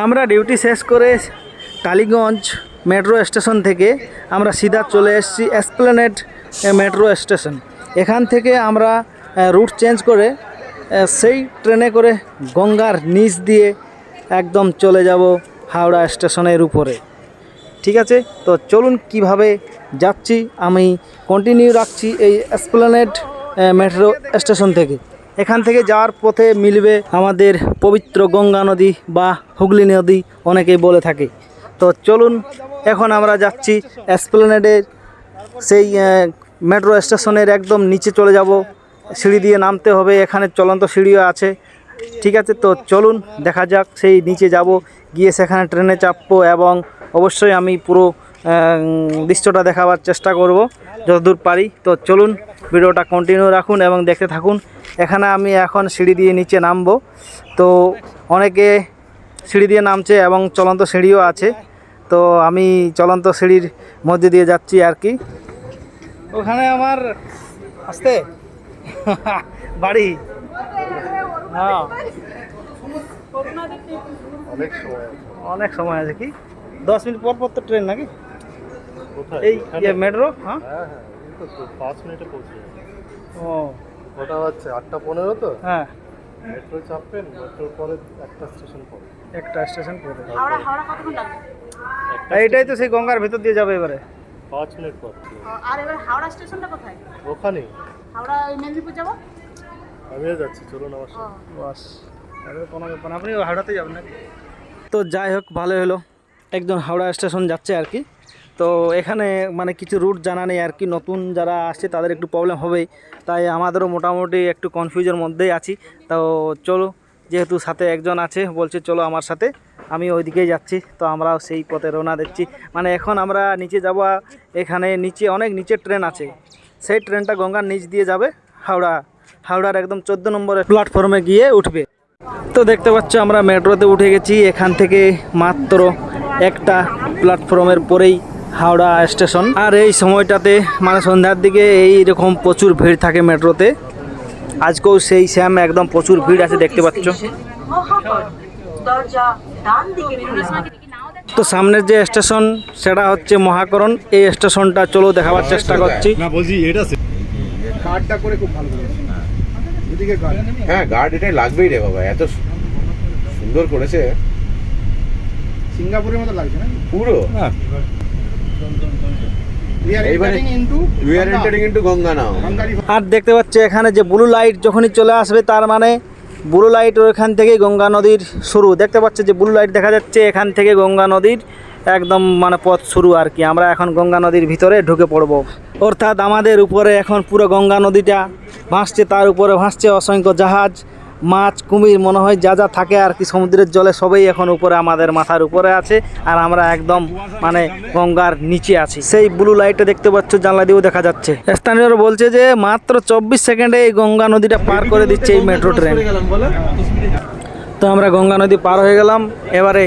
আমরা ডিউটি শেষ করে টালিগঞ্জ মেট্রো স্টেশন থেকে আমরা সিধা চলে এসেছি এসপ্ল্যানেড মেট্রো স্টেশন। এখান থেকে আমরা রুট চেঞ্জ করে সেই ট্রেনে করে গঙ্গার নিচ দিয়ে একদম চলে যাব হাওড়া স্টেশনের উপরে। ঠিক আছে, তো চলুন কিভাবে যাচ্ছি আমি কন্টিনিউ রাখছি এই এসপ্ল্যানেড মেট্রো স্টেশন থেকে। এখান থেকে যাওয়ার পথে মিলবে আমাদের পবিত্র গঙ্গা নদী বা হুগলি নদী অনেকেই বলে থাকে। তো চলুন এখন আমরা যাচ্ছি এসপ্ল্যানেডের সেই মেট্রো স্টেশনের একদম নিচে চলে যাব। সিঁড়ি দিয়ে নামতে হবে, এখানে চলন্ত সিঁড়িও আছে। ঠিক আছে, তো চলুন দেখা যাক, সেই নিচে যাব, গিয়ে সেখানে ট্রেনে চাপবো এবং অবশ্যই আমি পুরো দৃশ্যটা দেখাবার চেষ্টা করব যতদূর পারি। তো চলুন ভিডিওটা কন্টিনিউ রাখুন এবং দেখতে থাকুন। এখানে আমি এখন সিঁড়ি দিয়ে নিচে নামবো। তো অনেকে সিঁড়ি দিয়ে নামছে এবং চলন্ত সিঁড়িও আছে। তো আমি চলন্ত সিঁড়ির মধ্যে দিয়ে যাচ্ছি আর কি। ওখানে আমার আসতে বাড়ি, হ্যাঁ অনেক সময় আছে। কি 10 মিনিট পর পর তো ট্রেন নাকি এই মেট্রো? হ্যাঁ 5 মিনিটে পৌঁছে যাবে। ও ওটা হচ্ছে 8:15 তো। হ্যাঁ, মেট্রো চাপবেন, মেট্রোর পরে একটা স্টেশন পরে। হাওড়া কতক্ষণ লাগবে? এইটাই তো সেই গঙ্গার ভেতর দিয়ে যাবে এবারে। 5 মিনিট পর। আর এবার হাওড়া স্টেশনটা কোথায়? ওখানেই হাওড়া মেদিনীপুর যাবো। আমিও যাচ্ছি, চলুন আমার সাথে। বাস, কোনো ব্যাপার না, আপনি হাওড়াতে যাবেন নাকি? তো যাই হোক, ভালো হলো, একদম হাওড়া স্টেশন যাচ্ছে আর কি। তো এখানে মানে কিছু রুট জানা নেই আর কি, নতুন যারা আসছে তাদের একটু প্রবলেম হবেই, তাই আমাদেরও মোটামুটি একটু কনফিউজের মধ্যেই আছি। তো চলো, যেহেতু সাথে একজন আছে বলছে চলো আমার সাথে, আমি ওইদিকেই যাচ্ছি। তো আমরাও সেই পথে রওনা দিচ্ছি। মানে এখন আমরা নিচে যাব, এখানে নিচে অনেক নিচের ট্রেন আছে, সেই ট্রেনটা গঙ্গার নিচ দিয়ে যাবে হাওড়ার একদম 14 নম্বরের প্ল্যাটফর্মে গিয়ে উঠবে। তো দেখতে পাচ্ছ আমরা মেট্রোতে উঠে গেছি। এখান থেকে মাত্র একটা প্ল্যাটফর্মের পরেই হাওড়া স্টেশন। আর এই সময়টাতে মানে সন্ধ্যার দিকে এইরকম প্রচুর ভিড় থাকে মেট্রোতে। আজকেও সেই শ্যাম একদম প্রচুর ভিড় আছে, দেখতে পাচ্ছ। তো সামনের যে স্টেশন সেটা হচ্ছে মহাকরণ। এই স্টেশনটা চলো দেখাবার চেষ্টা করছি। না বলছি এটা গার্ডটা করে খুব ভালো করেছে। এদিকে গার্ড, হ্যাঁ গার্ড এটাই লাগবেই রে বাবা, এত সুন্দর করেছে, সিঙ্গাপুরের মতো লাগছে না পুরো। We are entering into Ganga নাও। আর দেখতে পাচ্ছ এখানে যে ব্লু লাইট যখনই চলে আসবে, তার মানে ব্লু লাইট ওখান থেকেই গঙ্গা নদীর শুরু। দেখতে পাচ্ছ যে ব্লু লাইট দেখা যাচ্ছে, এখান থেকে গঙ্গা নদীর একদম মানে পথ শুরু আর কি। আমরা এখন গঙ্গা নদীর ভিতরে ঢুকে পড়ব, অর্থাৎ আমাদের উপরে এখন পুরো গঙ্গা নদীটা ভাসছে, তার উপরে ভাসছে অসংখ্য জাহাজ, মাছ, কুমির, মনে হয় যা যা থাকে আর কি সমুদ্রের জলে, সবই এখন উপরে আমাদের মাথার উপরে আছে। আর আমরা একদম মানে গঙ্গার নিচে আছি। সেই ব্লু লাইটটা দেখতে পাচ্ছ, জানলা দিয়েও দেখা যাচ্ছে। স্থানীয়রা বলছে যে মাত্র 24 সেকেন্ডে এই গঙ্গা নদীটা পার করে দিচ্ছে এই মেট্রো ট্রেন। তো আমরা গঙ্গা নদী পার হয়ে গেলাম, এবারে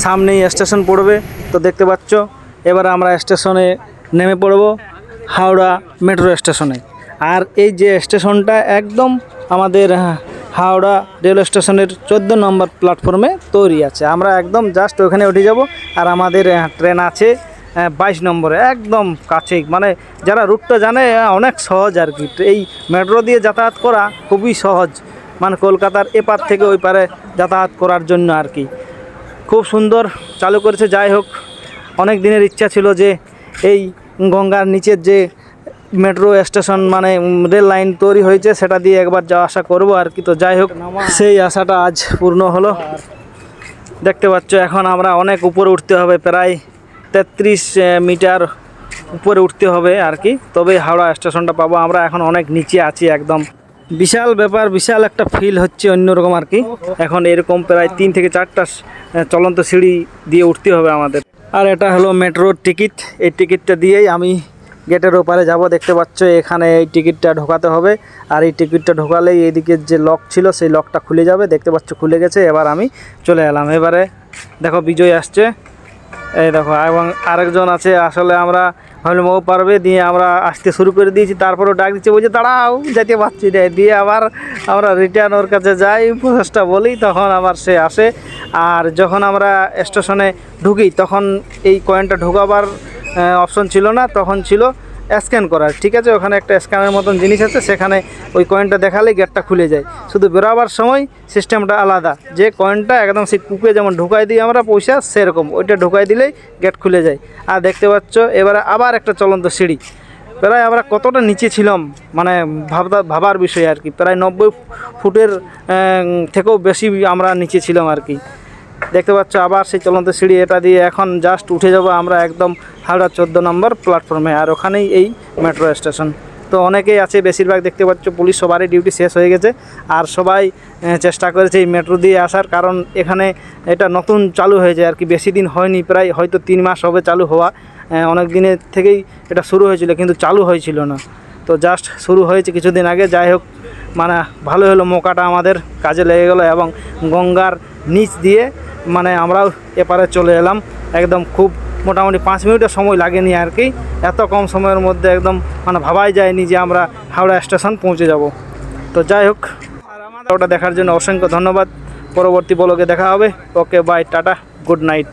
সামনেই স্টেশন পড়বে। তো দেখতে পাচ্ছ এবারে আমরা স্টেশনে নেমে পড়ব, হাওড়া মেট্রো স্টেশনে। আর এই যে স্টেশনটা একদম আমাদের হাওড়া রেল স্টেশনের 14 নম্বর প্ল্যাটফর্মে তৈরি আছে। আমরা একদম জাস্ট ওখানে উঠে যাব। আর আমাদের ট্রেন আছে 22 নম্বরে, একদম কাছেই। মানে যারা রুটটা জানে অনেক সহজ আর কি, এই মেট্রো দিয়ে যাতায়াত করা খুবই সহজ, মানে কলকাতার এপার থেকে ওই পারে যাতায়াত করার জন্য আর কি। খুব সুন্দর চালু করেছে। যাই হোক, অনেক দিনের ইচ্ছা ছিল যে এই গঙ্গার নিচের যে মেট্রো স্টেশন মানে রেল লাইন তৈরি হয়েছে, সেটা দিয়ে একবার যাওয়া আসা করবো আর কি। তো যাই হোক, সেই আশাটা আজ পূর্ণ হলো। দেখতে পাচ্ছ এখন আমরা অনেক উপরে উঠতে হবে, প্রায় 33 মিটার উপরে উঠতে হবে আর কি, তবে হাওড়া স্টেশনটা পাবো। আমরা এখন অনেক নিচে আছি, একদম বিশাল ব্যাপার, বিশাল একটা ফিল হচ্ছে অন্যরকম আর কি। এখন এরকম প্রায় 3 থেকে 4টা চলন্ত সিঁড়ি দিয়ে উঠতে হবে আমাদের। আর এটা হলো মেট্রোর টিকিট, এই টিকিটটা দিয়েই আমি গেটের ওপারে যাব। দেখতে পাচ্ছ এখানে এই টিকিটটা ঢোকাতে হবে, আর এই টিকিটটা ঢোকালেই এইদিকে যে লক ছিল সেই লকটা খুলে যাবে। দেখতে পাচ্ছ খুলে গেছে। এবার আমি চলে এলাম। এবারে দেখো বিজয় আসছে, এই দেখো, এবং আরেকজন আছে। আসলে আমরা ভাবলাম ও পারবে, দিয়ে আমরা আসতে শুরু করে দিয়েছি। তারপরেও ডাক দিচ্ছে, বলছে দাঁড়াও যেতে পারছি না, দিয়ে আবার আমরা রিটার্ন ওর কাছে যাই, প্রসেসটা বলি, তখন আবার সে আসে। আর যখন আমরা স্টেশনে ঢুকি তখন এই কয়েনটা ঢোকাবার অপশন ছিল না, তখন ছিল স্ক্যান করার। ঠিক আছে, ওখানে একটা স্ক্যানের মতন জিনিস আছে, সেখানে ওই কয়েনটা দেখালে গেটটা খুলে যায়। শুধু বেরোবার সময় সিস্টেমটা আলাদা, যে কয়েনটা একদম সেই কূপে যেমন ঢুকাই দিই আমরা পয়সা, সেরকম ওইটা ঢুকাই দিলেই গেট খুলে যায়। আর দেখতে পাচ্ছ এবারে আবার একটা চলন্ত সিঁড়ি, প্রায় আমরা কতটা নিচে ছিলাম মানে ভাবার বিষয় আর কি, প্রায় 90 ফুটের থেকেও বেশি আমরা নিচে ছিলাম আর কি। দেখতে পাচ্ছ আবার সেই চলন্ত সিঁড়ি, এটা দিয়ে এখন জাস্ট উঠে যাব আমরা একদম হাওড়া 14 নম্বর প্ল্যাটফর্মে, আর ওখানেই এই মেট্রো স্টেশন। তো অনেকেই আছে, বেশিরভাগ দেখতে পাচ্ছ পুলিশ সবারই ডিউটি শেষ হয়ে গেছে, আর সবাই চেষ্টা করেছে এই মেট্রো দিয়ে আসার, কারণ এখানে এটা নতুন চালু হয়েছে আর কি, বেশি দিন হয়নি, প্রায় হয়তো 3 মাস হবে চালু হওয়া। অনেক দিনের থেকেই এটা শুরু হয়েছিল কিন্তু চালু হয়েছিল না, তো জাস্ট শুরু হয়েছে কিছুদিন আগে। যাই হোক, মানে ভালো হলো, মৌকাটা আমাদের কাজে লেগে গেলো, এবং গঙ্গার নিচ দিয়ে মানে আমরাও এপারে চলে এলাম। একদম খুব মোটামুটি 5 মিনিটের সময় লাগেনি আর কি, এত কম সময়ের মধ্যে একদম মানে ভাবাই যায়নি যে আমরা হাওড়া স্টেশন পৌঁছে যাব। তো যাই হোক, ওটা দেখার জন্য অসংখ্য ধন্যবাদ। পরবর্তী ব্লগে দেখা হবে। ওকে, বাই, টাটা, গুড নাইট।